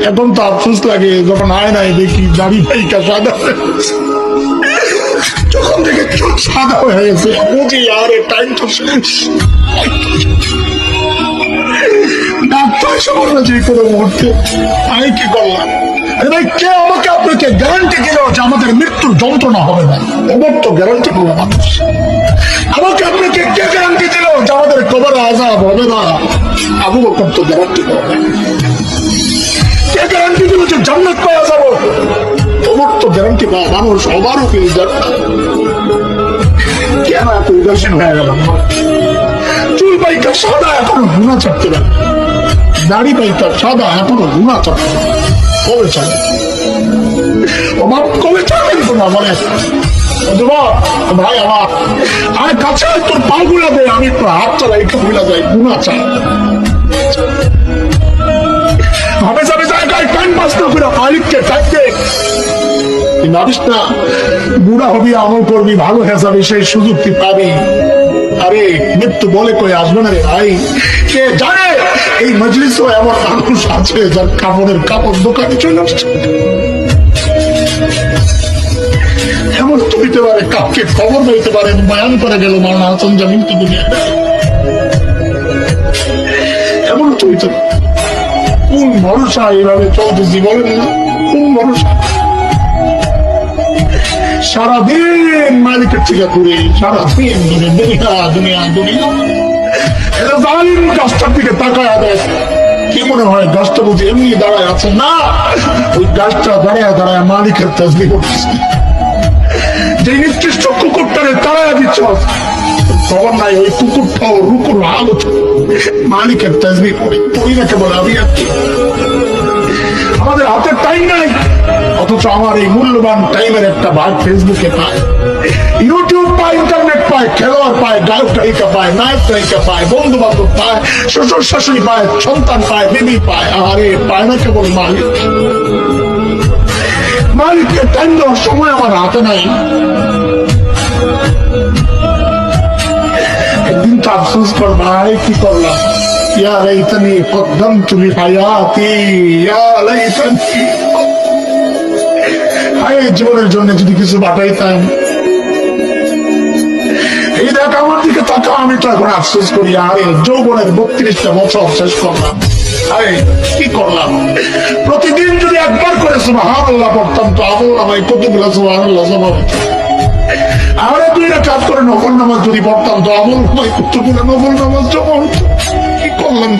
এখন তো আফসোস লাগে যখন আয়নায় দেখি দাড়ি ভাইকা সাদা তখন থেকে চোখ সাদা হয়ে গেছে, বুঝি আরে টাইম তো শেষ। ডাক্তার এসে বললো যে কোনো মুহূর্তে, আমি কি করলাম? আরে ভাই, কে আমাকে আপনাকে গ্যারান্টি দিল যে আমাদের মৃত্যুর যন্ত্রণা হবে না? ওমর তো গ্যারান্টি বলল মানুষ। আমাকে আপনাকে কে গ্যারান্টি দিল যে আমাদের কবরে আযাব হবে না? আবু বকর তো গ্যারান্টি দিল। কে গ্যারান্টি দিল যে জান্নাত পাওয়া যাবো? ওমর তো গ্যারান্টি পাওয়া মানুষ। ওমারও কি কেন এত উদাসীন হয়ে গেল? চুল পাইকা সাদা এখনো গুণা চাপতে পারে, দাড়ি পাইকা সাদা এখনো গুণা চাপতে পারে। কবে চাবে ওমর? কবে চাবেন তোমরা বলে? ভাই আমার আরে কাছে তোর পা গুলা দেয়, আমি একটু হাত চালাই, একটু ভুলা যাই, গুণা চাই হবে যাবে জায়গায় টাইম পাস না করে মালিককে টাইম দে। ভাবিস না বুড়া হবি, আমল করবি, ভালো হয়ে যাবে, সেই সুযোগ তুই পাবি। আরে মৃত্যু বলে কই আসবে না রে ভাই। কে জানে এই মজলিসও এমন মানুষ আছে যার কাপড়ের কাপড় দোকানে চলে আসছে। এমন তো দিতে পারে, কাউকে খবর দিতে পারে, বয়ান করে গেল মাওলানা হাসান জামিল কি দুনিয়া। এমন তো দিতে পারে। কোন ভরসা এইভাবে চলতেছি বলেন না? কোন ভরসা? সারাদিন মালিকের থেকে দূরে, সারাদিন দূরে, দুনিয়া দুনিয়া দুনিয়া। এটা জালিম গাছটার দিকে তাকায় দেয়, কি মনে হয় গাছটা বুঝি এমনি দাঁড়ায় আছে? না, ওই গাছটা দাঁড়ায় দাঁড়ায় মালিকের তাসবিহ করতেছে। যে নির্দিষ্ট কুকুরটারে তাড়ায় দিচ্ছ খবর নাই, ওই কুকুরটাও রুকুর আলো মালিকের তাসবিহ করে। পরিণাকে বলে আমি আর কি, আমাদের হাতে টাইম নাই, অথচ আমার এই মূল্যবান টাইমের একটা ভাগ ফেসবুকে পায়, ইউটিউব পায়, ইন্টারনেট পায়, খেলোয়াড় পায়, গায়ক গায়িকা পায়, নায়ক নায়িকা পায়, বন্ধু বান্ধব পায়, শ্বশুর শাশুড়ি পায়, সন্তান পায়, বিবি পায়। আরে পায় না কেবল মালিক। মালিকের টাইম দেওয়ার সময় আমার হাতে নাই। একদিন তো আফসোস কর ভাই, কি করলাম? ইয়া লাইতানি কদ্দামতু লিহায়াতি, ইয়া লাইতানি, হায় জীবনের জন্য যদি কিছু বাঁচাইতাম। এই দেখ আমার দিকে তাকা, আমি তো এখন আফসোস করি, আরে যৌবনের 32টা বছর শেষ করলাম, আরে কি করলাম? প্রতিদিন যদি একবার করে সুবহানাল্লাহ পড়তাম তো আমল নামায় কতগুলো সুবহানাল্লাহ জমা। আরে 2 রাকাত করে নফল নামাজ যদি পড়তাম তো আমল নামায় কতগুলো নফল নামাজ জমা হতো। কি করলাম?